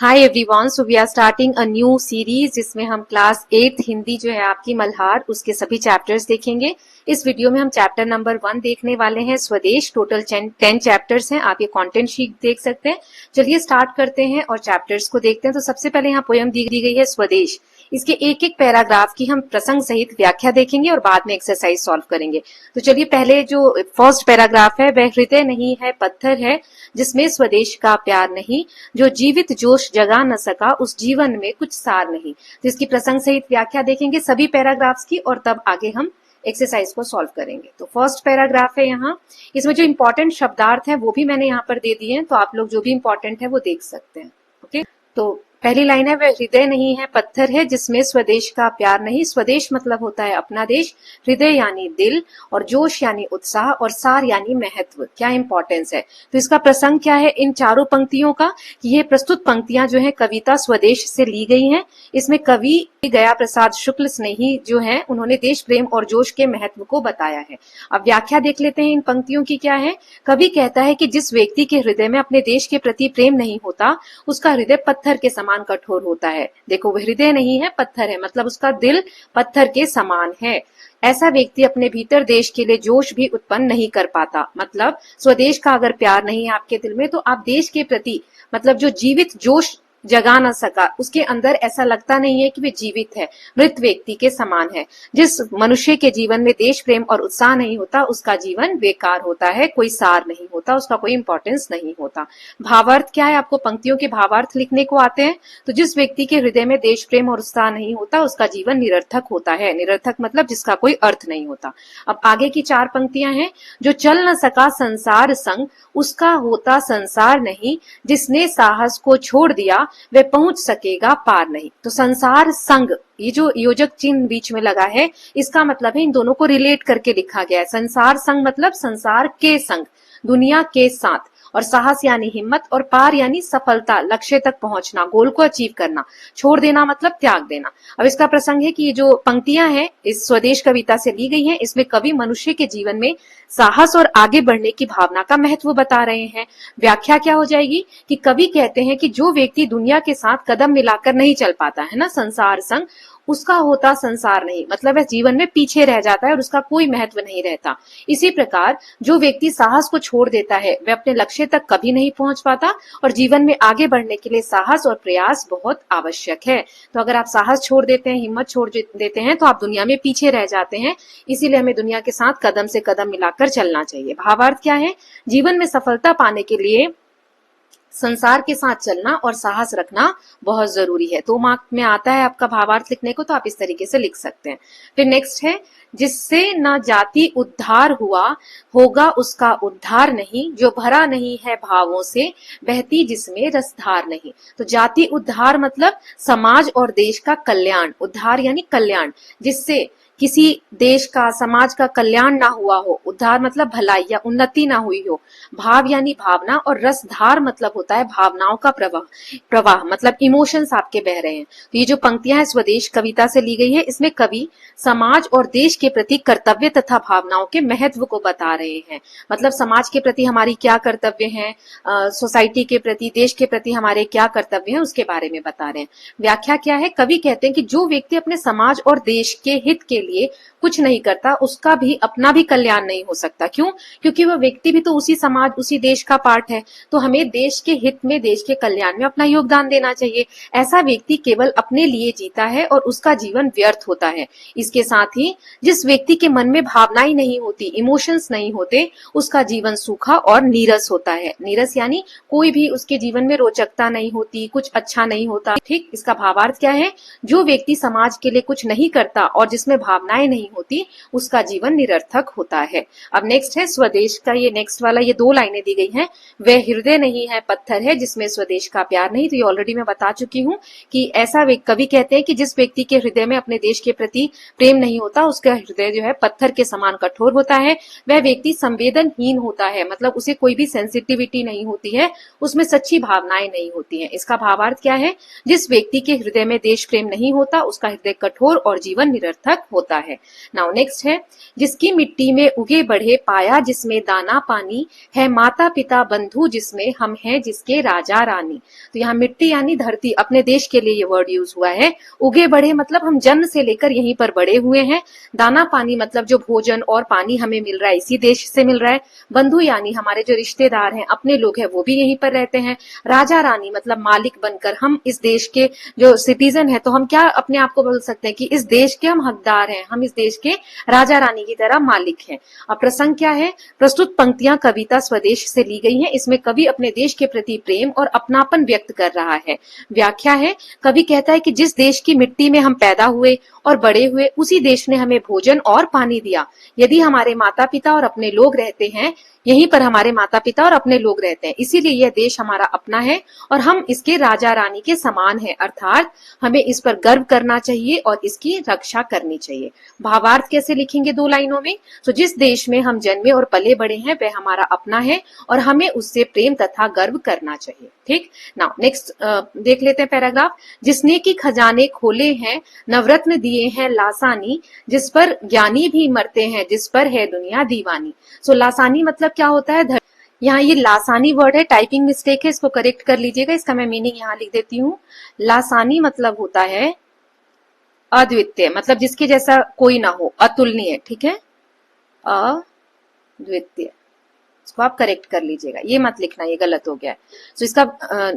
Hi everyone, so we are starting a new series जिसमें हम class 8 Hindi जो है आपकी मल्हार उसके सभी चैप्टर्स देखेंगे। इस वीडियो में हम चैप्टर नंबर 1 देखने वाले हैं, स्वदेश। टोटल 10 चैप्टर्स हैं, आप ये कंटेंट शीट देख सकते हैं। चलिए स्टार्ट करते हैं और चैप्टर्स को देखते हैं। तो सबसे पहले यहाँ पोयम दी गई है स्वदेश। इसके एक एक पैराग्राफ की हम प्रसंग सहित व्याख्या देखेंगे और बाद में एक्सरसाइज सॉल्व करेंगे। तो चलिए, पहले जो फर्स्ट पैराग्राफ है वह हृदय नहीं है पत्थर है जिसमें स्वदेश का प्यार नहीं, जो जीवित जोश जगा न सका उस जीवन में कुछ सार नहीं। तो इसकी प्रसंग सहित व्याख्या देखेंगे सभी पैराग्राफ्स की और तब आगे हम एक्सरसाइज को सॉल्व करेंगे। तो फर्स्ट पैराग्राफ है यहाँ, इसमें जो इंपॉर्टेंट शब्दार्थ है वो भी मैंने यहाँ पर दे दिए हैं, तो आप लोग जो भी इंपॉर्टेंट है वो देख सकते हैं। ओके, तो पहली लाइन है, वह हृदय नहीं है पत्थर है जिसमें स्वदेश का प्यार नहीं। स्वदेश मतलब होता है अपना देश, हृदय यानी दिल, और जोश यानी उत्साह, और सार यानी महत्व, क्या इंपॉर्टेंस है। तो इसका प्रसंग क्या है इन चारों पंक्तियों का, कि ये प्रस्तुत पंक्तियां जो है कविता स्वदेश से ली गई हैं। इसमें कवि गया प्रसाद शुक्ल स्नेही जो है उन्होंने देश प्रेम और जोश के महत्व को बताया है। अब व्याख्या देख लेते हैं इन पंक्तियों की क्या है। कवि कहता है कि जिस व्यक्ति के हृदय में अपने देश के प्रति प्रेम नहीं होता उसका हृदय पत्थर के समान कठोर होता है। देखो, वह हृदय नहीं है पत्थर है, मतलब उसका दिल पत्थर के समान है। ऐसा व्यक्ति अपने भीतर देश के लिए जोश भी उत्पन्न नहीं कर पाता। मतलब स्वदेश का अगर प्यार नहीं है आपके दिल में तो आप देश के प्रति मतलब जो जीवित जोश जगा ना सका, उसके अंदर ऐसा लगता नहीं है कि वे जीवित है, मृत व्यक्ति के समान है। जिस मनुष्य के जीवन में देश प्रेम और उत्साह नहीं होता उसका जीवन बेकार होता है, कोई सार नहीं होता, उसका कोई इंपॉर्टेंस नहीं होता। भावार्थ क्या है, आपको पंक्तियों के भावार्थ लिखने को आते हैं। तो जिस व्यक्ति के हृदय में देश प्रेम और उत्साह नहीं होता उसका जीवन निरर्थक होता है। निरर्थक मतलब जिसका कोई अर्थ नहीं होता। अब आगे की 4 पंक्तियां हैं, जो चल न सका संसार संग उसका होता संसार नहीं, जिसने साहस को छोड़ दिया वे पहुंच सकेगा पार नहीं। तो संसार संग, ये जो योजक चिन्ह बीच में लगा है इसका मतलब है इन दोनों को रिलेट करके लिखा गया है। संसार संग मतलब संसार के संग, दुनिया के साथ, और साहस यानी हिम्मत, और पार यानी सफलता, लक्ष्य तक पहुंचना, गोल को अचीव करना। छोड़ देना मतलब त्याग देना। अब इसका प्रसंग है कि ये जो पंक्तियां हैं इस स्वदेश कविता से ली गई हैं, इसमें कवि मनुष्य के जीवन में साहस और आगे बढ़ने की भावना का महत्व बता रहे हैं। व्याख्या क्या हो जाएगी कि कवि कहते हैं कि जो व्यक्ति दुनिया के साथ कदम मिलाकर नहीं चल पाता है ना, संसार संग, उसका होता संसार नहीं, मतलब वह जीवन में पीछे रह जाता है और उसका कोई महत्व नहीं रहता। इसी प्रकार जो व्यक्ति साहस को छोड़ देता है वह अपने लक्ष्य तक कभी नहीं पहुंच पाता, और जीवन में आगे बढ़ने के लिए साहस और प्रयास बहुत आवश्यक है। तो अगर आप साहस छोड़ देते हैं, हिम्मत छोड़ देते हैं तो आप दुनिया में पीछे रह जाते हैं। इसीलिए हमें दुनिया के साथ कदम से कदम मिलाकर चलना चाहिए। भावार्थ क्या है, जीवन में सफलता पाने के लिए संसार के साथ चलना और साहस रखना बहुत जरूरी है। 2 मार्क में आता है आपका भावार्थ लिखने को, तो आप इस तरीके से लिख सकते हैं। फिर नेक्स्ट है, जिससे न जाति उद्धार हुआ होगा उसका उद्धार नहीं, जो भरा नहीं है भावों से बहती जिसमें रसधार नहीं। तो जाति उद्धार मतलब समाज और देश का कल्याण, उद्धार यानी कल्याण, जिससे किसी देश का समाज का कल्याण ना हुआ हो, उद्धार मतलब भलाई या उन्नति ना हुई हो। भाव यानी भावना, और रसधार मतलब होता है भावनाओं का प्रवाह मतलब इमोशंस आपके बह रहे हैं। तो ये जो पंक्तियां हैं स्वदेश कविता से ली गई है, इसमें कवि समाज और देश के प्रति कर्तव्य तथा भावनाओं के महत्व को बता रहे हैं। मतलब समाज के प्रति हमारी क्या कर्तव्य है, सोसाइटी के प्रति, देश के प्रति हमारे क्या कर्तव्य हैं, उसके बारे में बता रहे हैं। व्याख्या क्या है, कवि कहते हैं कि जो व्यक्ति अपने समाज और देश के हित के लिए कुछ नहीं करता उसका भी अपना भी कल्याण नहीं हो सकता। क्यों? क्योंकि वह व्यक्ति भी तो उसी समाज उसी देश का पार्ट है। तो हमें देश के हित में, देश के कल्याण में अपना योगदान देना चाहिए। ऐसा व्यक्ति केवल अपने लिए जीता है और उसका जीवन व्यर्थ होता है। इसके साथ ही जिस व्यक्ति के मन में भावनाएं नहीं होती, इमोशंस नहीं होते, उसका जीवन सूखा और नीरस होता है। नीरस यानी कोई भी उसके जीवन में रोचकता नहीं होती, कुछ अच्छा नहीं होता। ठीक, इसका भावार्थ क्या है, जो व्यक्ति समाज के लिए कुछ नहीं करता और जिसमें भावनाएं नहीं होती उसका जीवन निरर्थक होता है। अब नेक्स्ट है स्वदेश का, ये नेक्स्ट वाला, ये 2 लाइनें दी गई हैं, वह हृदय नहीं है पत्थर है जिसमें स्वदेश का प्यार नहीं। तो ये ऑलरेडी मैं बता चुकी हूँ कि ऐसा कवि कहते हैं कि जिस व्यक्ति के हृदय में अपने देश के प्रति प्रेम नहीं होता उसका हृदय जो है पत्थर के समान कठोर होता है। वह व्यक्ति संवेदनहीन होता है, मतलब उसे कोई भी सेंसिटिविटी नहीं होती है, उसमें सच्ची भावनाएं नहीं होती हैं। इसका भावार्थ क्या है, जिस व्यक्ति के हृदय में देश प्रेम नहीं होता उसका हृदय कठोर और जीवन निरर्थक होता है। होता है। नाउ नेक्स्ट है, जिसकी मिट्टी में उगे बढ़े पाया जिसमें दाना पानी, है माता पिता बंधु जिसमें हम हैं जिसके राजा रानी। तो यहाँ मिट्टी यानी धरती, अपने देश के लिए ये वर्ड यूज हुआ है। उगे बढ़े मतलब हम जन्म से लेकर यहीं पर बड़े हुए हैं। दाना पानी मतलब जो भोजन और पानी हमें मिल रहा है इसी देश से मिल रहा है। बंधु यानी हमारे जो रिश्तेदार हैं, अपने लोग हैं, वो भी यहीं पर रहते हैं। राजा रानी मतलब मालिक बनकर, हम इस देश के जो सिटीजन है, तो हम क्या अपने आप को बोल सकते हैं कि इस देश के हम हकदार हैं, हम इस देश के राजा रानी की तरह मालिक हैं। अब प्रसंग क्या है? प्रस्तुत पंक्तियां कविता स्वदेश से ली गई हैं। इसमें कवि अपने देश के प्रति प्रेम और अपनापन व्यक्त कर रहा है। व्याख्या है, कवि कहता है कि जिस देश की मिट्टी में हम पैदा हुए और बड़े हुए, उसी देश ने हमें भोजन और पानी दिया। यदि हमारे माता पिता और अपने लोग रहते हैं, यहीं पर हमारे माता पिता और अपने लोग रहते हैं, इसीलिए यह देश हमारा अपना है और हम इसके राजा रानी के समान हैं, अर्थात हमें इस पर गर्व करना चाहिए और इसकी रक्षा करनी चाहिए। भावार्थ कैसे लिखेंगे दो लाइनों में? तो जिस देश में हम जन्मे और पले बड़े हैं वह हमारा अपना है और हमें उससे प्रेम तथा गर्व करना चाहिए। ठीक, नाउ नेक्स्ट देख लेते हैं पैराग्राफ। जिसने की खजाने खोले हैं, नवरत्न दिए हैं लासानी, जिस पर ज्ञानी भी मरते हैं, जिस पर है दुनिया दीवानी। सो लासानी मतलब क्या होता है? यहाँ ये लासानी वर्ड है, टाइपिंग मिस्टेक है, इसको करेक्ट कर लीजिएगा। इसका मैं मीनिंग यहाँ लिख देती हूँ। लासानी मतलब होता है अद्वितीय, मतलब जिसके जैसा कोई ना हो, अतुलनीय। ठीक है, अद्वितीय, इसको आप करेक्ट कर लीजिएगा, ये मत लिखना, ये गलत हो गया है। तो इसका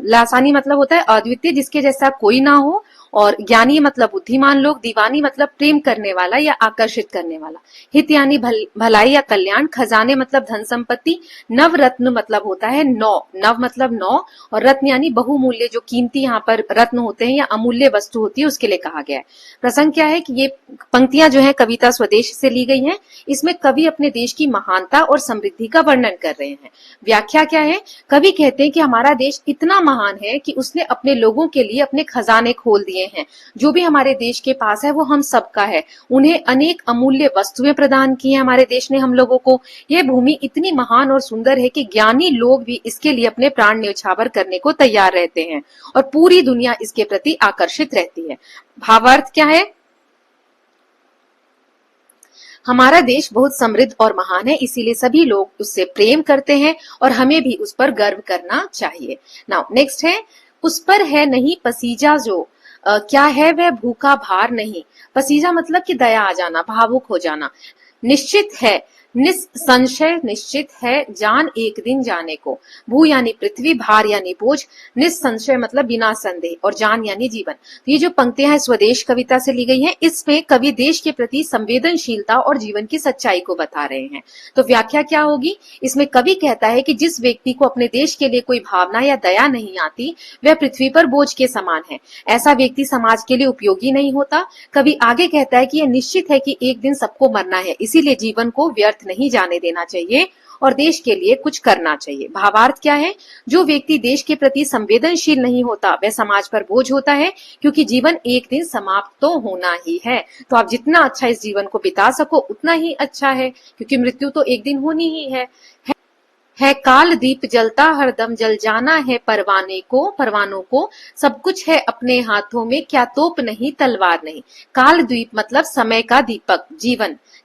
लासानी मतलब होता है अद्वितीय, जिसके जैसा कोई ना हो, और ज्ञानी मतलब बुद्धिमान लोग, दीवानी मतलब प्रेम करने वाला या आकर्षित करने वाला, हित यानी भलाई या कल्याण, खजाने मतलब धन संपत्ति, नवरत्न मतलब होता है नौ, नव मतलब नौ, और रत्न यानी बहुमूल्य, जो कीमती यहाँ पर रत्न होते हैं या अमूल्य वस्तु होती है, उसके लिए कहा गया है। प्रसंग क्या है कि ये पंक्तियां जो है कविता स्वदेश से ली गई हैं। इसमें कवि अपने देश की महानता और समृद्धि का वर्णन कर रहे हैं। व्याख्या क्या है? कवि कहते हैं कि हमारा देश इतना महान है कि उसने अपने लोगों के लिए अपने खजाने खोल दिए हैं। जो भी हमारे देश के पास है वो हम सबका है। उन्हें अनेक अमूल्य वस्तुएं प्रदान की हैं हमारे देश ने हम लोगों को। यह भूमि इतनी महान और सुंदर है कि ज्ञानी लोग भी इसके लिए अपने प्राण न्यौछावर करने को तैयार रहते हैं और पूरी दुनिया इसके प्रति आकर्षित रहती है। भावार्थ क्या है? हमारा देश बहुत समृद्ध और महान है, इसीलिए सभी लोग उससे प्रेम करते हैं और हमें भी उस पर गर्व करना चाहिए। नाउ नेक्स्ट है, उस पर है नहीं पसीजा जो, क्या है वह भूखा भार नहीं। पसीजा मतलब कि दया आ जाना, भावुक हो जाना। निश्चित है, निसंशय निश्चित है, जान एक दिन जाने को। भू यानी पृथ्वी, भार यानी बोझ, निसंशय मतलब बिना संदेह, और जान यानी जीवन। तो ये जो पंक्तियां हैं स्वदेश कविता से ली गई हैं। इसमें कवि देश के प्रति संवेदनशीलता और जीवन की सच्चाई को बता रहे हैं। तो व्याख्या क्या होगी? इसमें कवि कहता है कि जिस व्यक्ति को अपने देश के लिए कोई भावना या दया नहीं आती, वह पृथ्वी पर बोझ के समान है। ऐसा व्यक्ति समाज के लिए उपयोगी नहीं होता। कवि आगे कहता है कि यह निश्चित है कि एक दिन सबको मरना है, इसीलिए जीवन को व्यर्थ नहीं जाने देना चाहिए और देश के लिए कुछ करना चाहिए। भावार्थ क्या है? जो व्यक्ति देश के प्रति संवेदनशील नहीं होता वह समाज पर बोझ होता है, क्योंकि जीवन एक दिन समाप्त तो होना ही है। तो आप जितना अच्छा इस जीवन को बिता सको उतना ही अच्छा है, क्योंकि मृत्यु तो एक दिन होनी ही है काल दीप जलता हरदम, जल जाना है परवानों को, सब कुछ है अपने हाथों में, क्या तोप नहीं तलवार नहीं। काल द्वीप मतलब समय का दीपक,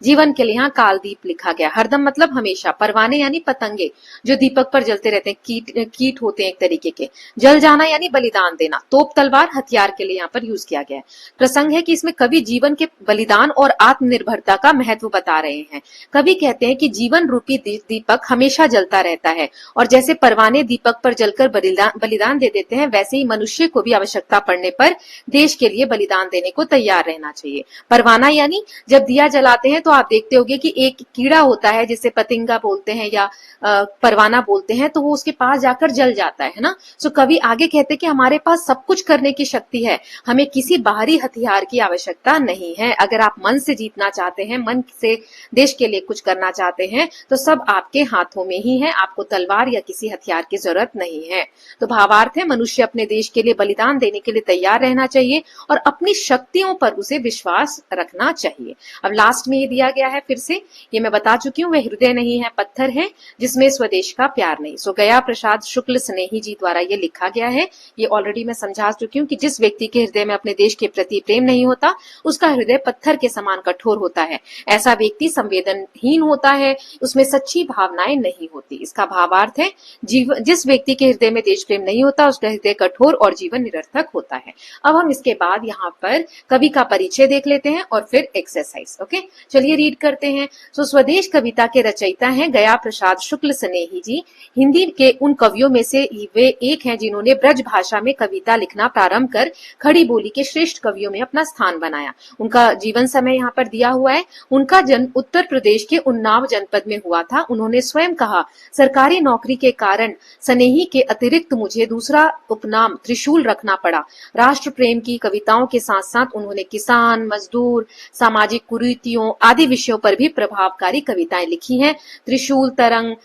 जीवन के लिए यहाँ काल दीप लिखा गया। हरदम मतलब हमेशा, परवाने यानी पतंगे जो दीपक पर जलते रहते हैं, कीट होते हैं एक तरीके के। जल जाना यानी बलिदान देना, तोप तलवार हथियार के लिए यहाँ पर यूज किया गया है। प्रसंग है कि इसमें कवि जीवन के बलिदान और आत्मनिर्भरता का महत्व बता रहे हैं। कवि कहते हैं कि जीवन रूपी दीपक हमेशा जलता रहता है, और जैसे परवाने दीपक पर जलकर बलिदान दे देते हैं, वैसे ही मनुष्य को भी आवश्यकता पड़ने पर देश के लिए बलिदान देने को तैयार रहना चाहिए। परवाना यानी जब दिया जलाते हैं तो आप देखते होंगे कि एक कीड़ा होता है जिसे पतिंगा बोलते हैं या परवाना बोलते हैं, तो वो उसके पास जाकर जल जाता है ना। सो कवि आगे कहते हैं कि हमारे पास सब कुछ करने की शक्ति है, हमें किसी बाहरी हथियार की आवश्यकता नहीं है। अगर आप मन से जीतना चाहते हैं, मन से देश के लिए कुछ करना चाहते हैं, तो सब आपके हाथों में ही है। है, आपको तलवार या किसी हथियार की जरूरत नहीं है। तो भावार्थ है, मनुष्य अपने देश के लिए बलिदान देने के लिए तैयार रहना चाहिए और अपनी शक्तियों पर उसे विश्वास रखना चाहिए। अब लास्ट में ये दिया गया है, फिर से ये मैं बता चुकी हूँ, वह हृदय नहीं है पत्थर है जिसमें स्वदेश का प्यार नहीं। सो गया प्रसाद शुक्ल स्नेही जी द्वारा ये लिखा गया है। ये ऑलरेडी मैं समझा चुकी हूँ कि जिस व्यक्ति के हृदय में अपने देश के प्रति प्रेम नहीं होता, उसका हृदय पत्थर के समान कठोर होता है। ऐसा व्यक्ति संवेदनहीन होता है, उसमें सच्ची भावनाएं नहीं होती। इसका भावार्थ है, जिस व्यक्ति के हृदय में देश प्रेम नहीं होता, उसका हृदय कठोर और जीवन निरर्थक होता है। अब हम इसके बाद यहाँ पर कवि का परिचय देख लेते हैं और फिर एक्सरसाइज। ओके, चलिए रीड करते हैं। तो स्वदेश कविता के रचयिता हैं गया प्रसाद शुक्ल स्नेही जी। हिंदी के उन कवियों में से वे एक हैं जिन्होंने ब्रज भाषा में कविता लिखना प्रारंभ कर खड़ी बोली के श्रेष्ठ कवियों में अपना स्थान बनाया। उनका जीवन समय यहाँ पर दिया हुआ है। उनका जन्म उत्तर प्रदेश के उन्नाव जनपद में हुआ था। उन्होंने स्वयं कहा, सरकारी नौकरी के कारण स्नेही के अतिरिक्त मुझे दूसरा उपनाम त्रिशूल रखना पड़ा। राष्ट्र प्रेम की कविताओं के साथ साथ उन्होंने किसान, मजदूर, सामाजिक कुरीतियों आदि विषयों पर भी प्रभावकारी कविताएं लिखी हैं। त्रिशूल, तरंग,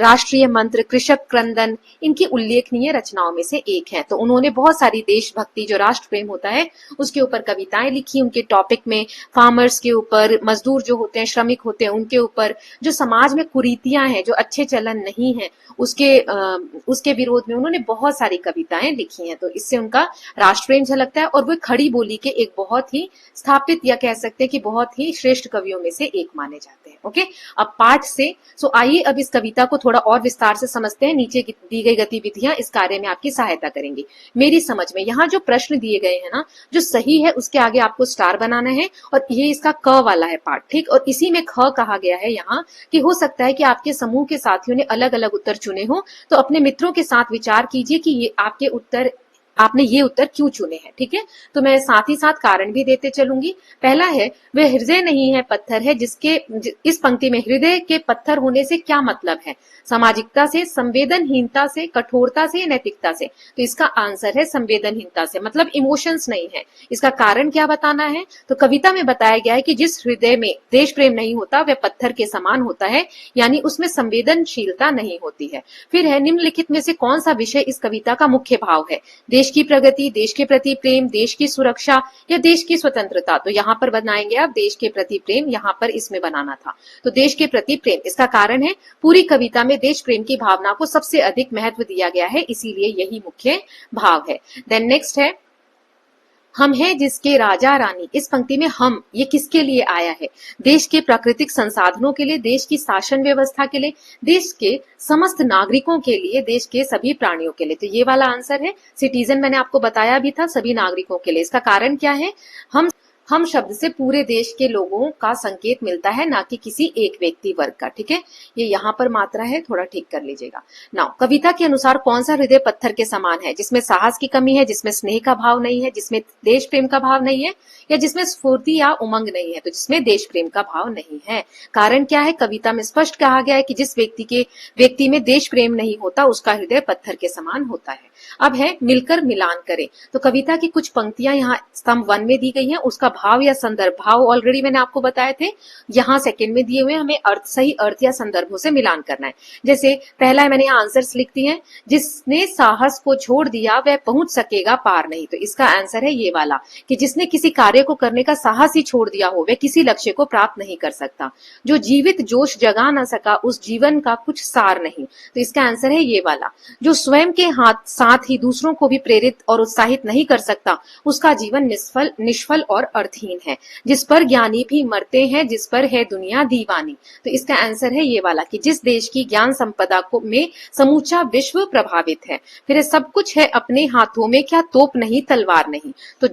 राष्ट्रीय मंत्र, कृषक क्रंदन इनकी उल्लेखनीय रचनाओं में से एक है। तो उन्होंने बहुत सारी देशभक्ति, जो राष्ट्र प्रेम होता है, उसके ऊपर कविताएं लिखी। उनके टॉपिक में फार्मर्स के ऊपर, मजदूर जो होते हैं, श्रमिक होते हैं, उनके ऊपर, जो समाज में कुरीतियां हैं, जो अच्छे चलन नहीं है, उसके विरोध में उन्होंने बहुत सारी कविताएं लिखी हैं। तो इससे उनका राष्ट्र प्रेम झलकता है और वो खड़ी बोली के एक बहुत ही स्थापित, या कह सकते हैं कि बहुत ही श्रेष्ठ कवियों में से एक माने जाते हैं। ओके, अब पाठ से आइए अब इस कविता को थोड़ा और विस्तार से समझते हैं। नीचे दी गई गतिविधियां इस कार्य में आपकी सहायता करेंगी। मेरी समझ में यहाँ जो प्रश्न दिए गए हैं ना, जो सही है उसके आगे आपको स्टार बनाना है, और ये इसका क वाला है पार्ट, ठीक। और इसी में ख कहा गया है यहाँ कि हो सकता है कि आपके समूह के साथियों ने अलग अलग उत्तर चुने हो, तो अपने मित्रों के साथ विचार कीजिए कि ये आपने ये उत्तर क्यों चुने हैं, ठीक है। तो मैं साथ ही साथ कारण भी देते चलूंगी। पहला है, वह हृदय नहीं है पत्थर है इस पंक्ति में हृदय के पत्थर होने से क्या मतलब है? सामाजिकता से, संवेदनहीनता से, कठोरता से, नैतिकता से? तो इसका आंसर है संवेदनहीनता से, मतलब इमोशंस नहीं है। इसका कारण क्या बताना है? तो कविता में बताया गया है कि जिस हृदय में देश प्रेम नहीं होता वह पत्थर के समान होता है, यानी उसमें संवेदनशीलता नहीं होती है। फिर है, निम्नलिखित में से कौन सा विषय इस कविता का मुख्य भाव है? देश की प्रगति, देश के प्रति प्रेम, देश की सुरक्षा या देश की स्वतंत्रता? तो यहाँ पर बनाएंगे आप देश के प्रति प्रेम, यहाँ पर इसमें बनाना था। तो देश के प्रति प्रेम, इसका कारण है पूरी कविता में देश प्रेम की भावना को सबसे अधिक महत्व दिया गया है, इसीलिए यही मुख्य भाव है। देन नेक्स्ट है, हम हैं जिसके राजा रानी। इस पंक्ति में हम, ये किसके लिए आया है? देश के प्राकृतिक संसाधनों के लिए, देश की शासन व्यवस्था के लिए, देश के समस्त नागरिकों के लिए, देश के सभी प्राणियों के लिए। तो ये वाला आंसर है। सिटीजन मैंने आपको बताया भी था, सभी नागरिकों के लिए। इसका कारण क्या है? हम शब्द से पूरे देश के लोगों का संकेत मिलता है, ना कि किसी एक व्यक्ति वर्ग का, ठीक है। ये यहाँ पर मात्रा है, थोड़ा ठीक कर लीजिएगा। नाउ, कविता के अनुसार कौन सा हृदय पत्थर के समान है? जिसमें साहस की कमी है, जिसमें स्नेह का भाव नहीं है, जिसमें देश प्रेम का भाव नहीं है, या जिसमें स्फूर्ति या उमंग नहीं है? तो जिसमें देश प्रेम का भाव नहीं है। कारण क्या है? कविता में स्पष्ट कहा गया है कि जिस व्यक्ति में देश प्रेम नहीं होता, उसका हृदय पत्थर के समान होता है। अब है, मिलकर मिलान करें। तो कविता की कुछ पंक्तियां यहाँ स्तंभ 1 में दी गई हैं, उसका भाव या संदर्भ, भाव ऑलरेडी मैंने आपको बताए थे, यहाँ सेकंड में दिए हुए, हमें सही अर्थ या संदर्भों से मिलान करना है। जैसे पहला है, मैंने यहाँ आंसर्स लिख दिए हैं, जिसने साहस को छोड़ दिया वह पहुंच सकेगा पार नहीं। तो इसका आंसर है ये वाला, कि जिसने किसी कार्य को करने का साहस ही छोड़ दिया हो, वह किसी लक्ष्य को प्राप्त नहीं कर सकता। जो जीवित जोश जगा ना सका, उस जीवन का कुछ सार नहीं। तो इसका आंसर है ये वाला। जो स्वयं के साथ ही दूसरों को भी प्रेरित और उत्साहित नहीं कर सकता, उसका जीवन निष्फल और अर्थहीन है। जिस पर ज्ञानी भी मरते हैं, जिस पर है दुनिया दीवानी। तो इसका आंसर है ये वाला, कि जिस देश की ज्ञान संपदा में समूचा विश्व प्रभावित है। फिर सब कुछ है अपने हाथों में, क्या तोप नहीं तलवार नहीं। तो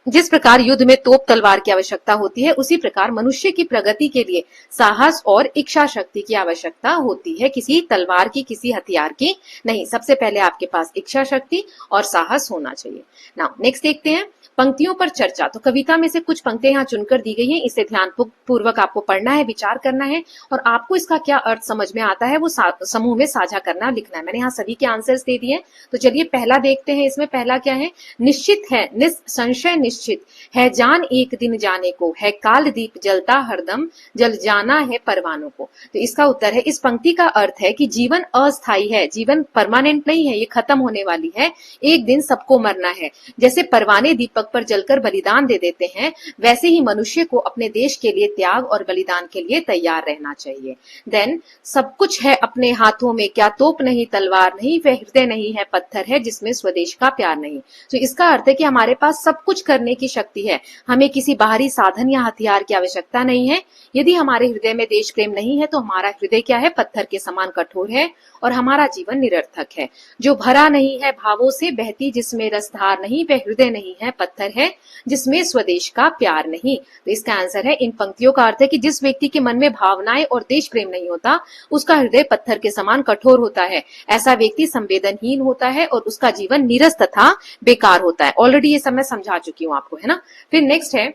जिस प्रकार युद्ध में तोप तलवार की आवश्यकता होती है, उसी प्रकार मनुष्य की प्रगति के लिए साहस और इच्छा शक्ति की आवश्यकता होती है, किसी तलवार की, किसी हथियार की नहीं। सबसे पहले आपके पास इच्छा शक्ति और साहस होना चाहिए। नाउ नेक्स्ट देखते हैं, पंक्तियों पर चर्चा। तो कविता में से कुछ पंक्तियां यहाँ चुनकर दी गई हैं, इसे ध्यान पूर्वक आपको पढ़ना है, विचार करना है, और आपको इसका क्या अर्थ समझ में आता है वो समूह में साझा करना, लिखना है। मैंने यहाँ सभी के आंसर्स दे दिए। तो चलिए पहला देखते हैं। इसमें पहला क्या है? निश्चित है, निसंशय निश्चित, है जान एक दिन जाने को, है काल दीप जलता हरदम, जल जाना है परवानों को। तो इसका उत्तर है, इस पंक्ति का अर्थ है कि जीवन अस्थायी है, जीवन परमानेंट नहीं है, ये खत्म होने वाली है, एक दिन सबको मरना है। जैसे परवाने दीपक पर जलकर बलिदान दे देते हैं, वैसे ही मनुष्य को अपने देश के लिए त्याग और बलिदान के लिए तैयार रहना चाहिए। देन सब कुछ है अपने हाथों में, क्या तोप नहीं तलवार नहीं, वह हृदय नहीं है पत्थर है जिसमें स्वदेश का प्यार नहीं। तो इसका अर्थ है कि हमारे पास सब कुछ करने की शक्ति है, हमें किसी बाहरी साधन या हथियार की आवश्यकता नहीं है। यदि हमारे हृदय में देश प्रेम नहीं है तो हमारा हृदय क्या है, पत्थर के समान कठोर है और हमारा जीवन निरर्थक है। जो भरा नहीं है भावों से बहती जिसमें रसधार नहीं, वह हृदय नहीं है पत्थर है जिसमें स्वदेश का प्यार नहीं। तो इसका आंसर है, इन पंक्तियों का अर्थ है कि जिस व्यक्ति के मन में भावनाएं और देश प्रेम नहीं होता, उसका हृदय पत्थर के समान कठोर होता है। ऐसा व्यक्ति संवेदनहीन होता है और उसका जीवन नीरस तथा बेकार होता है। ऑलरेडी ये सब मैं समझा चुकी हूँ आपको, है ना। फिर नेक्स्ट है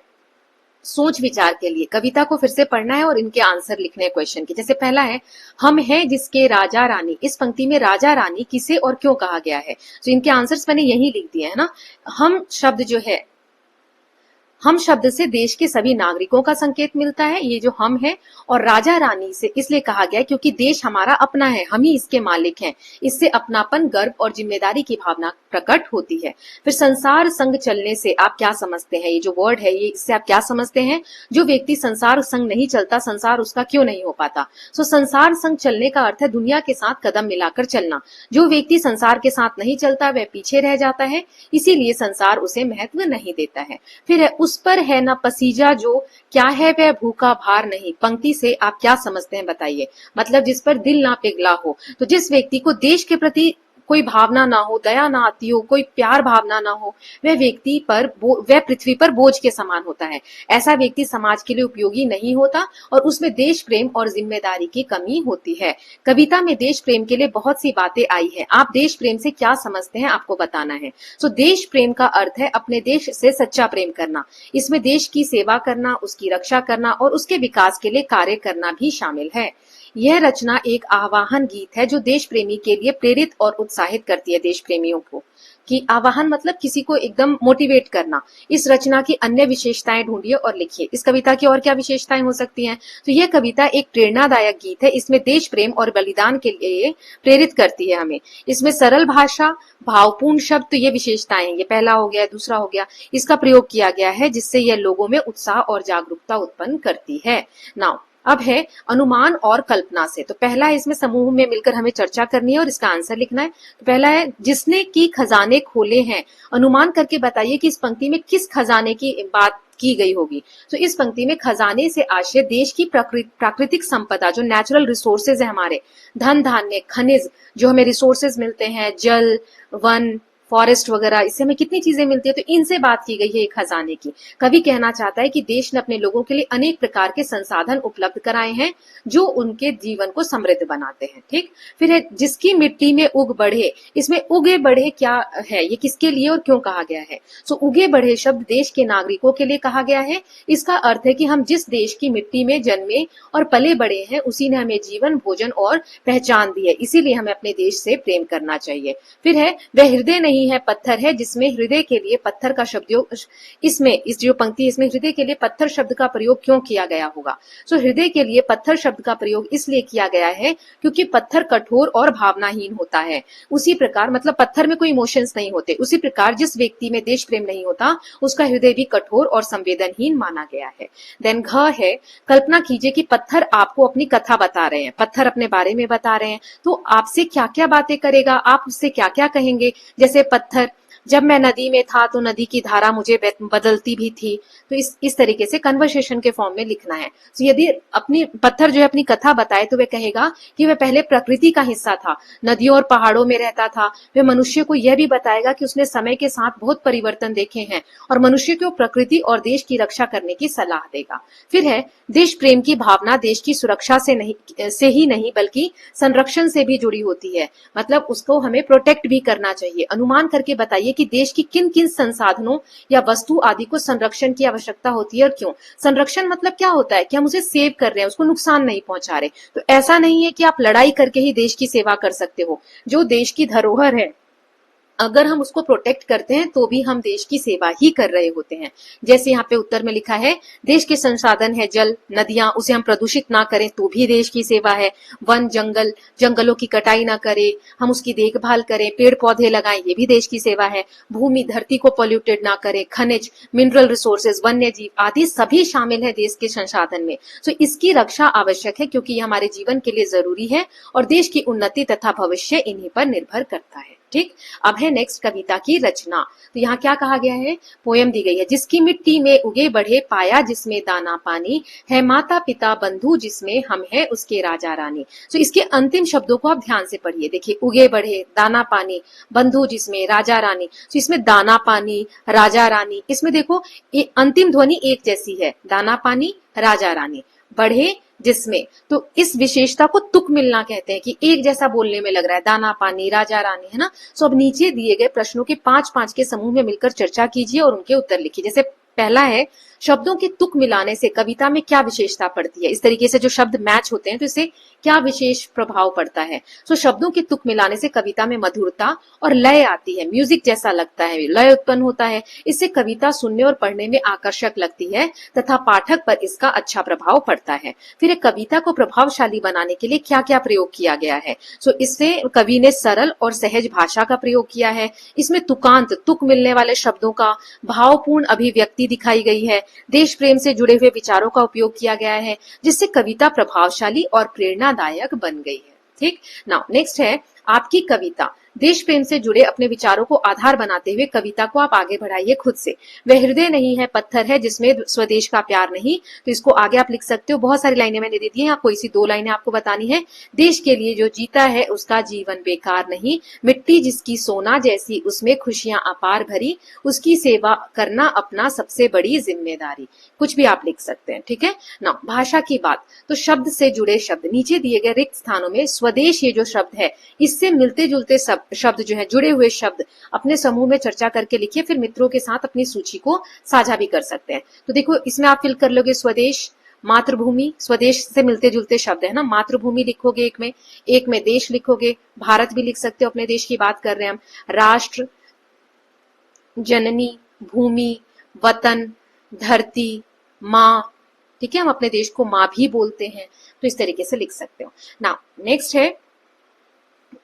सोच विचार के लिए, कविता को फिर से पढ़ना है और इनके आंसर लिखने हैं क्वेश्चन के। जैसे पहला है, हम हैं जिसके राजा रानी। इस पंक्ति में राजा रानी किसे और क्यों कहा गया है? तो इनके आंसर्स मैंने यही लिख दिए है ना। हम शब्द जो है, हम शब्द से देश के सभी नागरिकों का संकेत मिलता है, ये जो हम है, और राजा रानी से इसलिए कहा गया क्योंकि देश हमारा अपना है, हम ही इसके मालिक हैं। इससे अपनापन, गर्व और जिम्मेदारी की भावना प्रकट होती है। फिर संसार संग चलने से आप क्या समझते हैं? ये जो वर्ड है, ये इससे आप क्या समझते हैं? जो व्यक्ति संसार संग नहीं चलता, संसार उसका क्यों नहीं हो पाता? सो संसार संग चलने का अर्थ है दुनिया के साथ कदम मिलाकर चलना। जो व्यक्ति संसार के साथ नहीं चलता वह पीछे रह जाता है, इसीलिए संसार उसे महत्व नहीं देता है। फिर है, उस पर है न पसीजा जो, क्या है वह भूखा भार नहीं। पंक्ति से आप क्या समझते हैं बताइए? मतलब जिस पर दिल ना पिघला हो। तो जिस व्यक्ति को देश के प्रति कोई भावना ना हो, दया ना आती हो, कोई प्यार भावना ना हो, वह व्यक्ति पर वह पृथ्वी पर बोझ के समान होता है। ऐसा व्यक्ति समाज के लिए उपयोगी नहीं होता और उसमें देश प्रेम और जिम्मेदारी की कमी होती है। कविता में देश प्रेम के लिए बहुत सी बातें आई है। आप देश प्रेम से क्या समझते हैं, आपको बताना है। सो देश प्रेम का अर्थ है अपने देश से सच्चा प्रेम करना। इसमें देश की सेवा करना, उसकी रक्षा करना और उसके विकास के लिए कार्य करना भी शामिल है। यह रचना एक आवाहन गीत है जो देश प्रेमी के लिए प्रेरित और उत्साहित करती है देश प्रेमियों को। कि आवाहन मतलब किसी को एकदम मोटिवेट करना। इस रचना की अन्य विशेषताएं ढूंढिए और लिखिए। इस कविता की और क्या विशेषताएं हो सकती हैं? तो यह कविता एक प्रेरणादायक गीत है। इसमें देश प्रेम और बलिदान के लिए प्रेरित करती है हमें। इसमें सरल भाषा, भावपूर्ण शब्द, तो ये विशेषताएं, ये पहला हो गया, दूसरा हो गया, इसका प्रयोग किया गया है जिससे यह लोगों में उत्साह और जागरूकता उत्पन्न करती है। नाउ अब है अनुमान और कल्पना से। तो पहला है, इसमें समूह में मिलकर हमें चर्चा करनी है और इसका आंसर लिखना है। तो पहला है, जिसने की खजाने खोले हैं। अनुमान करके बताइए कि इस पंक्ति में किस खजाने की बात की गई होगी। तो इस पंक्ति में खजाने से आशय देश की प्राकृतिक संपदा, जो नेचुरल रिसोर्सेज है हमारे, धन धान्य, खनिज, जो हमें रिसोर्सेज मिलते हैं, जल, वन, फॉरेस्ट वगैरह, इससे हमें कितनी चीजें मिलती है, तो इनसे बात की गई है खजाने की। कवि कहना चाहता है कि देश ने अपने लोगों के लिए अनेक प्रकार के संसाधन उपलब्ध कराए हैं जो उनके जीवन को समृद्ध बनाते हैं। ठीक। फिर है, जिसकी मिट्टी में उग बढ़े। इसमें उगे बढ़े क्या है, ये किसके लिए और क्यों कहा गया है? सो उगे बढ़े शब्द देश के नागरिकों के लिए कहा गया है। इसका अर्थ है कि हम जिस देश की मिट्टी में जन्मे और पले बड़े हैं, उसी ने हमें जीवन, भोजन और पहचान दी है, इसीलिए हमें अपने देश से प्रेम करना चाहिए। फिर है, वह हृदय नहीं है पत्थर है जिसमें हृदय के लिए पत्थर का शब्द, इसमें इस जो पंक्ति, इसमें हृदय के लिए पत्थर शब्द का प्रयोग क्यों किया गया होगा? सो हृदय के लिए पत्थर शब्द का प्रयोग इसलिए किया गया है क्योंकि पत्थर कठोर और भावनाहीन होता है। उसी प्रकार, मतलब पत्थर में कोई इमोशंस नहीं होते, उसी प्रकार जिस व्यक्ति में देश प्रेम नहीं होता उसका हृदय भी कठोर और संवेदनहीन माना गया है। देन घ है, कल्पना कीजिए कि पत्थर आपको अपनी कथा बता रहे हैं, पत्थर अपने बारे में बता रहे हैं, तो आपसे क्या क्या बातें करेगा, आप उससे क्या क्या कहेंगे? जैसे पत्थर, जब मैं नदी में था तो नदी की धारा मुझे बदलती भी थी। तो इस तरीके से कन्वर्सेशन के फॉर्म में लिखना है। तो यदि अपनी पत्थर जो है अपनी कथा बताए तो वह कहेगा कि वह पहले प्रकृति का हिस्सा था, नदियों और पहाड़ों में रहता था। वह मनुष्य को यह भी बताएगा कि उसने समय के साथ बहुत परिवर्तन देखे हैं और मनुष्य को प्रकृति और देश की रक्षा करने की सलाह देगा। फिर है, देश प्रेम की भावना देश की सुरक्षा से ही नहीं बल्कि संरक्षण से भी जुड़ी होती है, मतलब उसको हमें प्रोटेक्ट भी करना चाहिए। अनुमान करके बताइए कि देश की किन किन संसाधनों या वस्तु आदि को संरक्षण की आवश्यकता होती है और क्यों? संरक्षण मतलब क्या होता है कि हम उसे सेव कर रहे हैं, उसको नुकसान नहीं पहुंचा रहे। तो ऐसा नहीं है कि आप लड़ाई करके ही देश की सेवा कर सकते हो। जो देश की धरोहर है, अगर हम उसको प्रोटेक्ट करते हैं तो भी हम देश की सेवा ही कर रहे होते हैं। जैसे यहाँ पे उत्तर में लिखा है, देश के संसाधन है जल, नदियां, उसे हम प्रदूषित ना करें तो भी देश की सेवा है। वन, जंगल, जंगलों की कटाई ना करें, हम उसकी देखभाल करें, पेड़ पौधे लगाएं, ये भी देश की सेवा है। भूमि, धरती को पॉल्यूटेड ना करें, खनिज, मिनरल रिसोर्सेज, वन्य जीव आदि सभी शामिल है देश के संसाधन में। तो इसकी रक्षा आवश्यक है क्योंकि ये हमारे जीवन के लिए जरूरी है और देश की उन्नति तथा भविष्य इन्हीं पर निर्भर करता है। ठीक, अब है नेक्स्ट कविता की रचना। तो यहाँ क्या कहा गया है, पोयम दी गई है, जिसकी मिट्टी में उगे बढ़े पाया जिसमें दाना पानी, है माता पिता बंधु जिसमें हम है उसके राजा रानी। तो इसके अंतिम शब्दों को आप ध्यान से पढ़िए। देखिए, उगे बढ़े, दाना पानी, बंधु जिसमें, राजा रानी। तो इसमें दाना पानी, राजा रानी, इसमें देखो ये अंतिम ध्वनि एक जैसी है, दाना पानी, राजा रानी। बढ़े जिसमें, तो इस विशेषता को तुक मिलना कहते हैं कि एक जैसा बोलने में लग रहा है, दाना पानी, राजा रानी, है ना। सो अब नीचे दिए गए प्रश्नों के 5-5 के समूह में मिलकर चर्चा कीजिए और उनके उत्तर लिखिए। जैसे पहला है, शब्दों के तुक मिलाने से कविता में क्या विशेषता पड़ती है। इस तरीके से जो शब्द मैच होते हैं तो इससे क्या विशेष प्रभाव पड़ता है। सो शब्दों के तुक मिलाने से कविता में मधुरता और लय आती है, म्यूजिक जैसा लगता है, लय उत्पन्न होता है। इससे कविता सुनने और पढ़ने में आकर्षक लगती है तथा पाठक पर इसका अच्छा प्रभाव पड़ता है। फिर एक कविता को प्रभावशाली बनाने के लिए क्या क्या प्रयोग किया गया है। सो इससे कवि ने सरल और सहज भाषा का प्रयोग किया है। इसमें तुकांत, तुक मिलने वाले शब्दों का भावपूर्ण अभिव्यक्ति दिखाई गई है। देश प्रेम से जुड़े हुए विचारों का उपयोग किया गया है, जिससे कविता प्रभावशाली और प्रेरणादायक बन गई है। ठीक, नाउ नेक्स्ट है, आपकी कविता देश प्रेम से जुड़े अपने विचारों को आधार बनाते हुए कविता को आप आगे बढ़ाइए खुद से। वह हृदय नहीं है पत्थर है जिसमें स्वदेश का प्यार नहीं। तो इसको आगे आप लिख सकते हो, बहुत सारी लाइनें मैंने दे दी हैं, आपको इसी 2 लाइनें आपको बतानी है। देश के लिए जो जीता है उसका जीवन बेकार नहीं, मिट्टी जिसकी सोना जैसी उसमें खुशियां अपार भरी, उसकी सेवा करना अपना सबसे बड़ी जिम्मेदारी। कुछ भी आप लिख सकते हैं। ठीक है ना। भाषा की बात, तो शब्द से जुड़े शब्द, नीचे दिए गए रिक्त स्थानों में स्वदेश ये जो शब्द है इससे मिलते जुलते शब्द जो है, जुड़े हुए शब्द अपने समूह में चर्चा करके लिखिए। फिर मित्रों के साथ अपनी सूची को साझा भी कर सकते हैं। तो देखो इसमें आप फिल कर लोगे स्वदेश, मातृभूमि, स्वदेश से मिलते जुलते शब्द है ना। मातृभूमि लिखोगे एक में देश लिखोगे, भारत भी लिख सकते हो, अपने देश की बात कर रहे हैं हम। राष्ट्र, जननी, भूमि, वतन, धरती, माँ, ठीक है, हम अपने देश को माँ भी बोलते हैं। तो इस तरीके से लिख सकते हो ना। नेक्स्ट है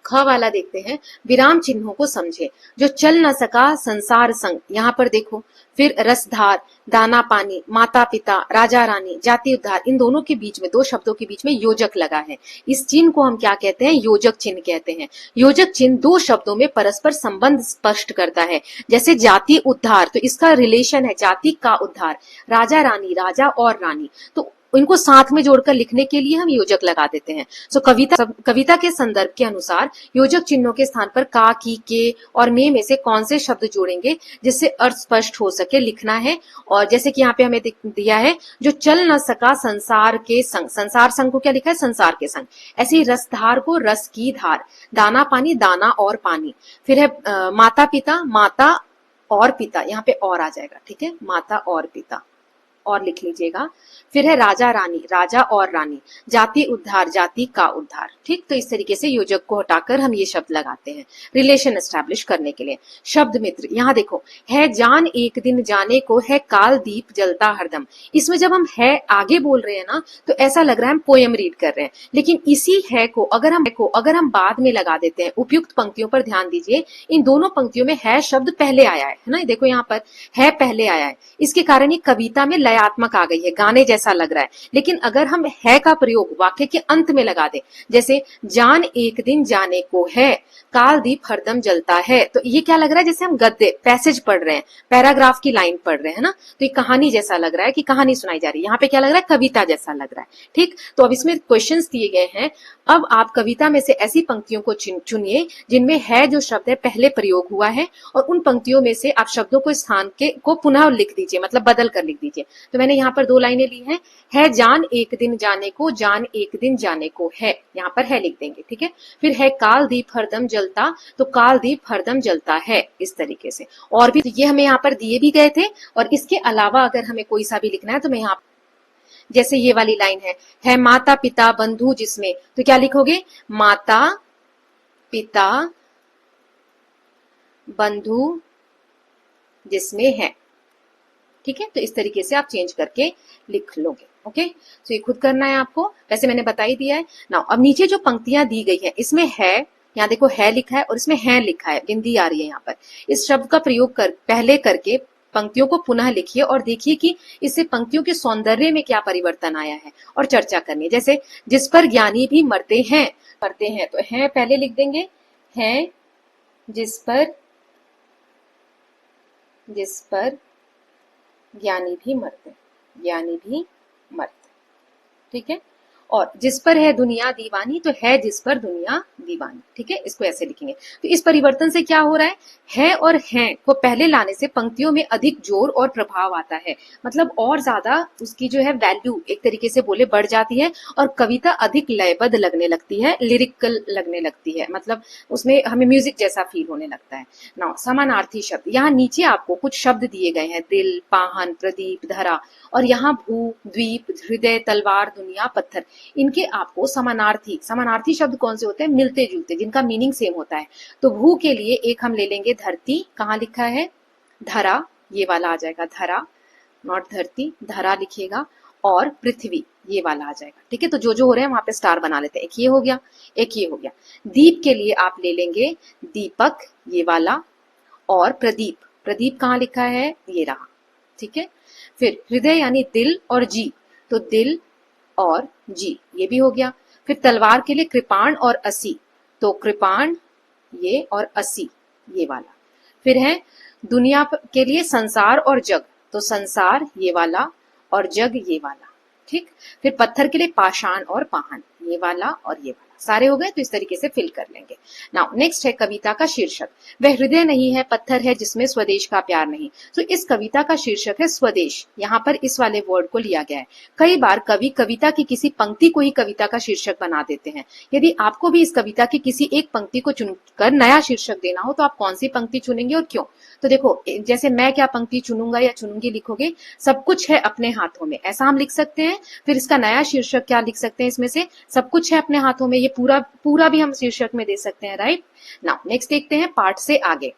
ख वाला, देखते हैं, विराम चिन्हों को समझे। जो चल न सका संसार संग, यहाँ पर देखो, फिर रसधार, दाना पानी, माता पिता, राजा रानी, जाति उद्धार, इन दोनों के बीच में, 2 शब्दों के बीच में योजक लगा है। इस चिन्ह को हम क्या कहते हैं, योजक चिन्ह कहते हैं। योजक चिन्ह 2 शब्दों में परस्पर संबंध स्पष्ट करता है। जैसे जाति उद्धार, तो इसका रिलेशन है जाति का उद्धार। राजा रानी, राजा और रानी, तो इनको साथ में जोड़कर लिखने के लिए हम योजक लगा देते हैं। सो कविता के संदर्भ के अनुसार योजक चिन्हों के स्थान पर का, की, के और में से कौन से शब्द जोड़ेंगे जिससे अर्थ स्पष्ट हो सके, लिखना है। और जैसे कि यहाँ पे हमें दिया है, जो चल न सका संसार के संग, संसार संग को क्या लिखा है, संसार के संग। ऐसे ही रसधार को रस की धार, दाना पानी, दाना और पानी। फिर है माता पिता, माता और पिता, यहाँ पे और आ जाएगा, ठीक है, माता और पिता और लिख लीजिएगा। फिर है राजा रानी, राजा और रानी, जाति उद्धार, जाति का उद्धार। ठीक, तो इस तरीके से योजक को हटाकर हम ये शब्द लगाते हैं रिलेशन एस्टैब्लिश करने के लिए। शब्द मित्र, यहाँ देखो, है जान एक दिन जाने को, है काल दीप जलता हरदम। इसमें जब हम है आगे बोल रहे हैं ना तो ऐसा लग रहा है हम पोएम रीड कर रहे हैं, लेकिन इसी है को अगर हम बाद में लगा देते हैं, उपयुक्त पंक्तियों पर ध्यान दीजिए, इन दोनों पंक्तियों में है शब्द पहले आया है ना, देखो यहाँ पर है पहले आया है, इसके कारण ये कविता में लयात्मक आ गई है, गाने जैसा लग रहा है। लेकिन अगर हम है का प्रयोग वाक्य के अंत में लगा दें, जैसे जान एक दिन जाने को है, काल दीप हरदम जलता है, तो ये क्या लग रहा है, जैसे हम गद्य पैसेज पढ़ रहे हैं, पैराग्राफ की लाइन पढ़ रहे हैं ना, तो ये कहानी जैसा लग रहा है कि कहानी सुनाई जा रही है। यहाँ पे क्या लग रहा है, कविता जैसा लग रहा है। ठीक, तो अब इसमें क्वेश्चंस दिए गए हैं। अब आप कविता में से ऐसी पंक्तियों को चुनिए जिनमें है जो शब्द है पहले प्रयोग हुआ है, और उन पंक्तियों में से आप शब्दों को स्थान को पुनः लिख दीजिए, मतलब बदल कर लिख दीजिए। तो मैंने यहाँ पर 2 लाइनें ली हैं, है जान एक दिन जाने को, जान एक दिन जाने को है, यहाँ पर है लिख देंगे। ठीक है, फिर है काल दीप हरदम जलता, तो काल दीप हरदम जलता है, इस तरीके से। और भी ये हमें यहाँ पर दिए भी गए थे, और इसके अलावा अगर हमें कोई सा भी लिखना है तो मैं यहाँ, जैसे ये वाली लाइन है माता पिता बंधु जिसमें, तो क्या लिखोगे, माता पिता बंधु जिसमें है। ठीक है, तो इस तरीके से आप चेंज करके लिख लोगे। ओके, तो ये खुद करना है आपको, वैसे मैंने बता ही दिया है ना। अब नीचे जो पंक्तियां दी गई है इसमें है, यहाँ देखो है लिखा है और इसमें है लिखा है, बिंदी आ रही है यहाँ पर। इस शब्द का प्रयोग पहले करके पंक्तियों को पुनः लिखिए और देखिए कि इससे पंक्तियों के सौंदर्य में क्या परिवर्तन आया है और चर्चा करनी है। जैसे जिस पर ज्ञानी भी मरते हैं, तो है पहले लिख देंगे, है जिस पर ज्ञानी भी मरते, ठीक है। और जिस पर है दुनिया दीवानी, तो है जिस पर दुनिया दीवानी। ठीक है, इसको ऐसे लिखेंगे। तो इस परिवर्तन से क्या हो रहा है और हैं को पहले लाने से पंक्तियों में अधिक जोर और प्रभाव आता है, मतलब और ज्यादा उसकी जो है वैल्यू एक तरीके से बोले बढ़ जाती है और कविता अधिक लयबद्ध लगने लगती है, लिरिकल लगने लगती है, मतलब उसमें हमें म्यूजिक जैसा फील होने लगता है ना। समानार्थी शब्द, यहाँ नीचे आपको कुछ शब्द दिए गए हैं, दिल, पाहन, प्रदीप, धरा, और यहाँ भू, द्वीप, हृदय, तलवार, दुनिया, पत्थर। इनके आपको समानार्थी शब्द कौन से होते हैं? मिलते जुलते, जिनका मीनिंग सेम होता है। तो भू के लिए एक हम ले लेंगे धरती, कहाँ लिखा है? धरा, ये वाला आ जाएगा, धरा नॉट धरती, धरा लिखिएगा। और पृथ्वी ये वाला आ जाएगा। ठीक है, तो जो जो हो रहे हैं वहां पे स्टार बना लेते हैं। एक ये हो गया, एक ये हो गया। दीप के लिए आप ले लेंगे दीपक, ये वाला, और प्रदीप कहाँ लिखा है? ये रहा। ठीक है, फिर हृदय यानी दिल और जी, तो दिल और जी, ये भी हो गया। फिर तलवार के लिए कृपाण और असी, तो कृपाण ये और असी ये वाला। फिर है दुनिया के लिए संसार और जग, तो संसार ये वाला और जग ये वाला। ठीक, फिर पत्थर के लिए पाषाण और पाहन, ये वाला और ये वाला। सारे हो गए, तो इस तरीके से फिल कर लेंगे। नाउ नेक्स्ट है कविता का शीर्षक। वह हृदय नहीं है, पत्थर है जिसमें स्वदेश का प्यार नहीं। तो इस कविता का शीर्षक है स्वदेश, यहाँ पर इस वाले वर्ड को लिया गया है। कई बार कवि कविता की किसी पंक्ति को ही कविता का शीर्षक बना देते हैं। यदि आपको भी इस कविता की किसी एक पंक्ति को चुनकर नया शीर्षक देना हो, तो आप कौन सी पंक्ति चुनेंगे और क्यों? तो देखो, जैसे मैं क्या पंक्ति चुनूंगा या चुनूंगी लिखोगे, सब कुछ है अपने हाथों में, ऐसा हम लिख सकते हैं। फिर इसका नया शीर्षक क्या लिख सकते हैं? इसमें से सब कुछ है अपने हाथों में, ये पूरा भी हम शीर्षक में दे सकते हैं, राइट। नाउ नेक्स्ट देखते हैं पार्ट से आगे।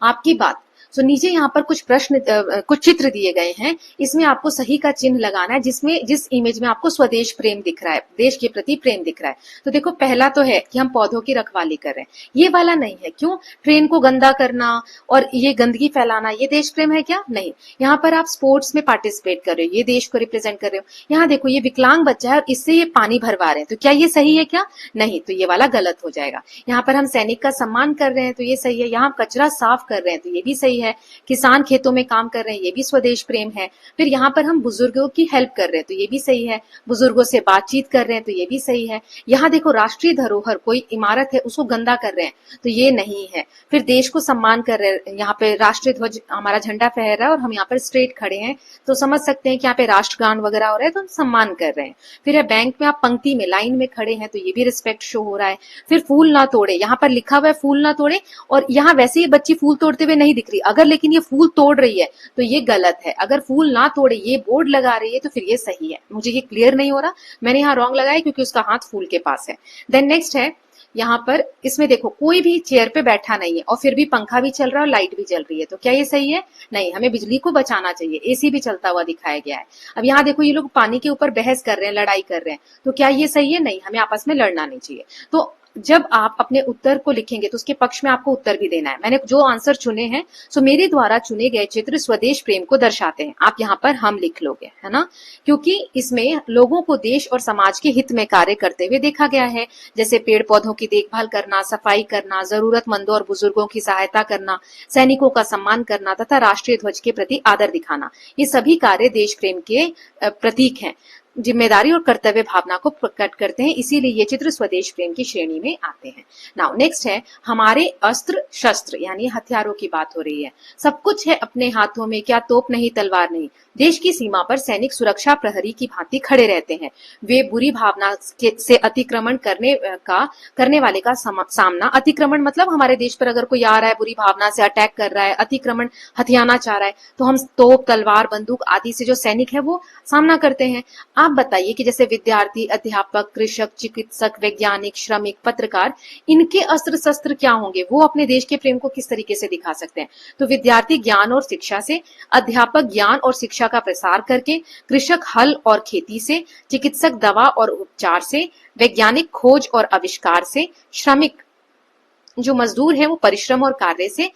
आपकी बात। सो नीचे यहाँ पर कुछ प्रश्न, कुछ चित्र दिए गए हैं, इसमें आपको सही का चिन्ह लगाना है, जिस इमेज में आपको स्वदेश प्रेम दिख रहा है, देश के प्रति प्रेम दिख रहा है। तो देखो, पहला तो है कि हम पौधों की रखवाली कर रहे हैं, ये वाला नहीं है। क्यों? ट्रेन को गंदा करना और ये गंदगी फैलाना, ये देश प्रेम है क्या? नहीं। यहाँ पर आप स्पोर्ट्स में पार्टिसिपेट कर रहे हो, ये देश को रिप्रेजेंट कर रहे हो। यहाँ देखो, ये विकलांग बच्चा है और इससे ये पानी भरवा रहे हैं, तो क्या ये सही है क्या? नहीं, तो ये वाला गलत हो जाएगा। यहाँ पर हम सैनिक का सम्मान कर रहे हैं, तो ये सही है। यहाँ कचरा साफ कर रहे हैं, तो ये भी सही है। किसान खेतों में काम कर रहे हैं, ये भी स्वदेश प्रेम है। फिर यहाँ पर हम बुजुर्गों की हेल्प कर रहे हैं, तो ये भी सही है। बुजुर्गों से बातचीत कर रहे हैं, तो ये भी सही है। यहाँ देखो, राष्ट्रीय धरोहर कोई इमारत है उसको गंदा कर रहे हैं, तो ये नहीं है। फिर देश को सम्मान कर रहे हैं, यहाँ पे राष्ट्रीय ध्वज, हमारा झंडा फहर रहा है और हम यहाँ पर स्ट्रेट खड़े हैं, तो समझ सकते हैं कि यहाँ पे राष्ट्रगान वगैरह हो रहा है, तो हम सम्मान कर रहे हैं। फिर है बैंक में आप पंक्ति में लाइन में खड़े हैं, तो ये भी रिस्पेक्ट शो हो रहा है। फिर फूल ना तोड़े, यहाँ पर लिखा हुआ है फूल ना तोड़े, और यहाँ वैसे ही बच्ची फूल तोड़ते हुए नहीं दिख रही, अगर लेकिन ये फूल तोड़ रही है तो ये गलत है। अगर फूल ना तोड़े ये बोर्ड लगा रही है तो फिर ये सही है। मुझे ये क्लियर नहीं हो रहा, मैंने यहाँ रॉन्ग लगाया क्योंकि उसका हाथ फूल के पास है। देन नेक्स्ट है, यहाँ पर इसमें देखो, कोई भी चेयर पे बैठा नहीं है और फिर भी पंखा भी चल रहा है और लाइट भी चल रही है, तो क्या ये सही है? नहीं, हमें बिजली को बचाना चाहिए। एसी भी चलता हुआ दिखाया गया है। अब यहाँ देखो, ये लोग पानी के ऊपर बहस कर रहे हैं, लड़ाई कर रहे हैं, तो क्या ये सही है? नहीं, हमें आपस में लड़ना नहीं चाहिए। तो जब आप अपने उत्तर को लिखेंगे तो उसके पक्ष में आपको उत्तर भी देना है। मैंने जो आंसर चुने हैं, सो मेरे द्वारा चुने गए चित्र स्वदेश प्रेम को दर्शाते हैं। आप यहाँ पर हम लिख लोगे, है ना, क्योंकि इसमें लोगों को देश और समाज के हित में कार्य करते हुए देखा गया है, जैसे पेड़ पौधों की देखभाल करना, सफाई करना, जरूरतमंदों और बुजुर्गों की सहायता करना, सैनिकों का सम्मान करना तथा राष्ट्रीय ध्वज के प्रति आदर दिखाना। ये सभी कार्य देश प्रेम के प्रतीक हैं, जिम्मेदारी और कर्तव्य भावना को प्रकट करते हैं, इसीलिए ये चित्र स्वदेश प्रेम की श्रेणी में आते हैं। नाउ नेक्स्ट है, हमारे अस्त्र शस्त्र, यानी हथियारों की बात हो रही है। सब कुछ है अपने हाथों में, क्या तोप नहीं तलवार नहीं। देश की सीमा पर सैनिक सुरक्षा प्रहरी की भांति खड़े रहते हैं। वे बुरी भावना से अतिक्रमण करने वाले का सामना, अतिक्रमण मतलब हमारे देश पर अगर कोई आ रहा है, बुरी भावना से अटैक कर रहा है, अतिक्रमण हथियाना चाह रहा है, तो हम तोप तलवार बंदूक आदि से जो सैनिक है वो सामना करते हैं। आप बताइए कि जैसे विद्यार्थी, अध्यापक, कृषक, चिकित्सक, वैज्ञानिक, श्रमिक, पत्रकार, इनके अस्त्र शस्त्र क्या होंगे, वो अपने देश के प्रेम को किस तरीके से दिखा सकते हैं। तो विद्यार्थी ज्ञान और शिक्षा से, अध्यापक ज्ञान और शिक्षा का प्रसार करके, कृषक हल और खेती से, चिकित्सक दवा और उपचार से, वैज्ञानिक खोज और आविष्कार से, श्रमिक जो मजदूर हैं वो परिश्रम और कार्य से,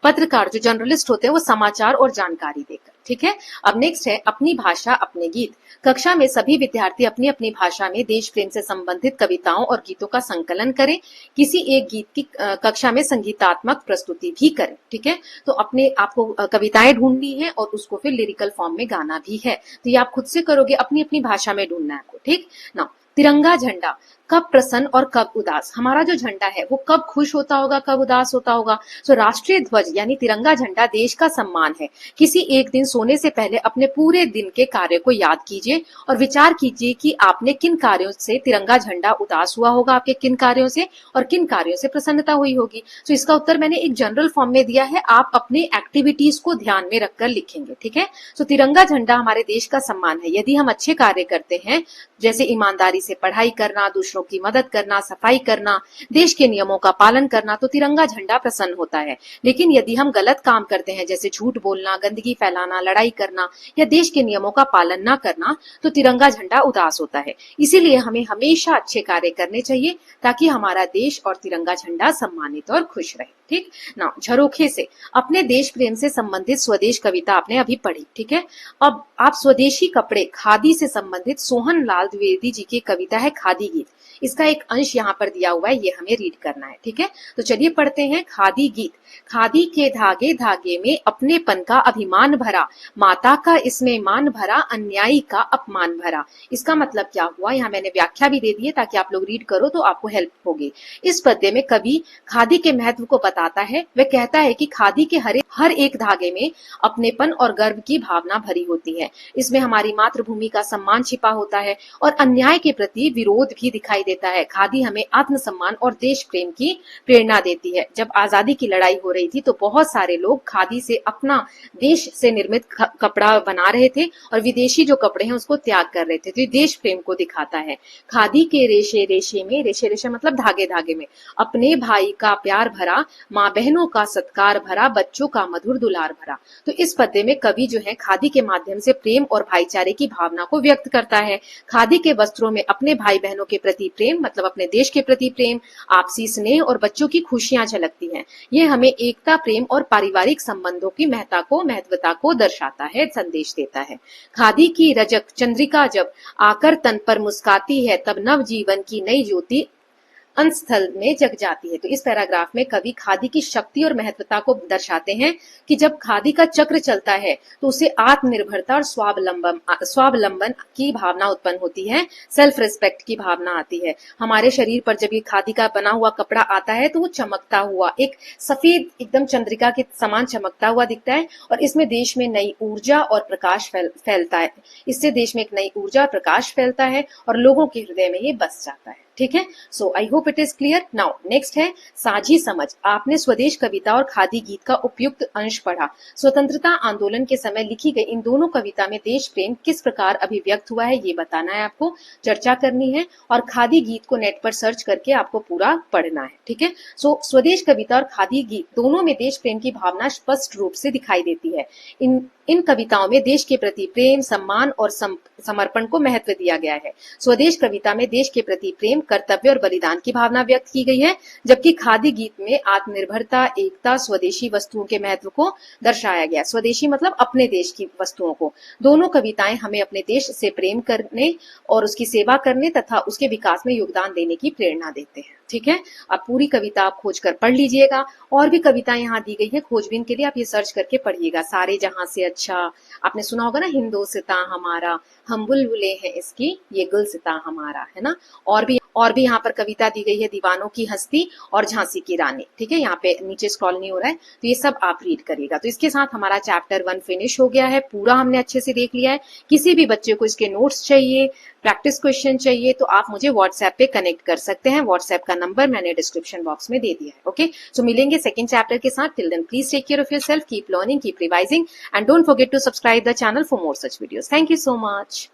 पत्रकार जो जर्नलिस्ट होते हैं वो समाचार और जानकारी देकर। ठीक है, अब नेक्स्ट है अपनी भाषा अपने गीत। कक्षा में सभी विद्यार्थी अपनी अपनी भाषा में देश प्रेम से संबंधित कविताओं और गीतों का संकलन करें। किसी एक गीत की कक्षा में संगीतात्मक प्रस्तुति भी करें। ठीक है, तो अपने आपको कविताएं ढूंढनी है और उसको फिर लिरिकल फॉर्म में गाना भी है, तो ये आप खुद से करोगे, अपनी अपनी भाषा में ढूंढना है आपको। ठीक ना, तिरंगा झंडा कब प्रसन्न और कब उदास, हमारा जो झंडा है वो कब खुश होता होगा, कब उदास होता होगा। तो राष्ट्रीय ध्वज यानी तिरंगा झंडा देश का सम्मान है। किसी एक दिन सोने से पहले अपने पूरे दिन के कार्य को याद कीजिए और विचार कीजिए कि आपने किन कार्यों से तिरंगा झंडा उदास हुआ होगा, आपके किन कार्यों से, और किन कार्यों से प्रसन्नता हुई होगी। तो इसका उत्तर मैंने एक जनरल फॉर्म में दिया है, आप अपने एक्टिविटीज को ध्यान में रखकर लिखेंगे। ठीक है, तो तिरंगा झंडा हमारे देश का सम्मान है। यदि हम अच्छे कार्य करते हैं, जैसे ईमानदारी से पढ़ाई करना, दूसरों की मदद करना, सफाई करना, देश के नियमों का पालन करना, तो तिरंगा झंडा प्रसन्न होता है। लेकिन यदि हम गलत काम करते हैं, जैसे झूठ बोलना, गंदगी फैलाना, लड़ाई करना या देश के नियमों का पालन न करना, तो तिरंगा झंडा उदास होता है। इसीलिए हमें हमेशा अच्छे कार्य करने चाहिए ताकि हमारा देश और तिरंगा झंडा सम्मानित और खुश रहे। ठीक ना, झरोखे से अपने देश प्रेम से संबंधित स्वदेश कविता आपने अभी पढ़ी। ठीक है, अब आप स्वदेशी कपड़े, खादी से संबंधित सोहन लाल द्विवेदी जी की कविता है खादी गीत, इसका एक अंश यहाँ पर दिया हुआ है, ये हमें रीड करना है। ठीक है, तो चलिए पढ़ते हैं। खादी गीत। खादी के धागे धागे में अपनेपन का अभिमान भरा, माता का इसमें मान भरा, अन्यायी का अपमान भरा। इसका मतलब क्या हुआ, यहाँ मैंने व्याख्या भी दे दी है ताकि आप लोग रीड करो तो आपको हेल्प होगी। इस पद्य में कवि खादी के महत्व को बताता है। वह कहता है कि खादी के हर एक धागे में अपनेपन और गर्व की भावना भरी होती है। इसमें हमारी मातृभूमि का सम्मान छिपा होता है और अन्याय के प्रति विरोध भी दिखाई देता है। खादी हमें आत्मसम्मान और देश प्रेम की प्रेरणा देती है। जब आजादी की लड़ाई हो रही थी तो बहुत सारे लोग खादी से अपना देश से निर्मित कपड़ा बना रहे थे और विदेशी जो कपड़े हैं उसको त्याग कर रहे थे। तो देश प्रेम को दिखाता है। खादी के रेशे रेशे में, रेशे रेशे मतलब धागे धागे में, अपने भाई का प्यार भरा, माँ बहनों का सत्कार भरा, बच्चों का मधुर दुलार भरा। तो इस पद्य में कवि जो है खादी के माध्यम से प्रेम और भाईचारे की भावना को व्यक्त करता है। खादी के वस्त्रों में अपने भाई बहनों के प्रति प्रेम मतलब अपने देश के प्रति प्रेम, आपसी स्नेह और बच्चों की खुशियां झलकती हैं। ये हमें एकता, प्रेम और पारिवारिक संबंधों की महत्वता को दर्शाता है, संदेश देता है। खादी की रजक चंद्रिका जब आकर तन पर मुस्काती है, तब नव जीवन की नई ज्योति अंतस्थल में जग जाती है। तो इस पैराग्राफ में कवि खादी की शक्ति और महत्वता को दर्शाते हैं कि जब खादी का चक्र चलता है तो उसे आत्मनिर्भरता और स्वावलंबन की भावना उत्पन्न होती है, सेल्फ रिस्पेक्ट की भावना आती है। हमारे शरीर पर जब ये खादी का बना हुआ कपड़ा आता है तो वो चमकता हुआ एक सफेद एकदम चंद्रिका के समान चमकता हुआ दिखता है और इसमें देश में नई ऊर्जा और प्रकाश फैलता है। इससे देश में एक नई ऊर्जा और प्रकाश फैलता है और लोगों के हृदय में ये बस जाता है। ठीक है, so I hope it is clear. Now next है साझी समझ। आपने स्वदेश कविता और खादी गीत का उपयुक्त अंश पढ़ा। स्वतंत्रता आंदोलन के समय लिखी गई इन दोनों कविता में देश प्रेम किस प्रकार अभिव्यक्त हुआ है ये बताना है, आपको चर्चा करनी है और खादी गीत को नेट पर सर्च करके आपको पूरा पढ़ना है। ठीक है, सो स्वदेश कविता और खादी गीत दोनों में देश प्रेम की भावना स्पष्ट रूप से दिखाई देती है। इन कविताओं में देश के प्रति प्रेम, सम्मान और समर्पण को महत्व दिया गया है। स्वदेश कविता में देश के प्रति प्रेम, कर्तव्य और बलिदान की भावना व्यक्त की गई है, जबकि खादी गीत में आत्मनिर्भरता, एकता, स्वदेशी वस्तुओं के महत्व को दर्शाया गया। स्वदेशी मतलब अपने देश की वस्तुओं को। दोनों कविताएं हमें अपने देश से प्रेम करने और उसकी सेवा करने तथा उसके विकास में योगदान देने की प्रेरणा देते हैं। ठीक है, अब पूरी कविता आप खोज कर पढ़ लीजिएगा। और भी कविताएं यहाँ दी गई है खोजबीन के लिए, आप ये सर्च करके पढ़िएगा। सारे जहां से अच्छा, आपने सुना होगा ना, हिंदोस्तां हमारा, हम बुलबुले हैं इसकी, ये गुलसितां हमारा, है ना। और भी यहाँ पर कविता दी गई है, दीवानों की हस्ती और झांसी की रानी। ठीक है, यहाँ पे नीचे स्क्रॉल नहीं हो रहा है, तो ये सब आप रीड करिएगा। तो इसके साथ हमारा चैप्टर 1 फिनिश हो गया है, पूरा हमने अच्छे से देख लिया है। किसी भी बच्चे को इसके नोट्स चाहिए, प्रैक्टिस क्वेश्चन चाहिए, तो आप मुझे व्हाट्सएप पे कनेक्ट कर सकते हैं। व्हाट्सएप का नंबर मैंने डिस्क्रिप्शन बॉक्स में दे दिया है। ओके, सो मिलेंगे सेकंड चैप्टर के साथ। Till then please take care of yourself, keep learning, keep revising and don't forget to subscribe the channel for more such videos. Thank you so much.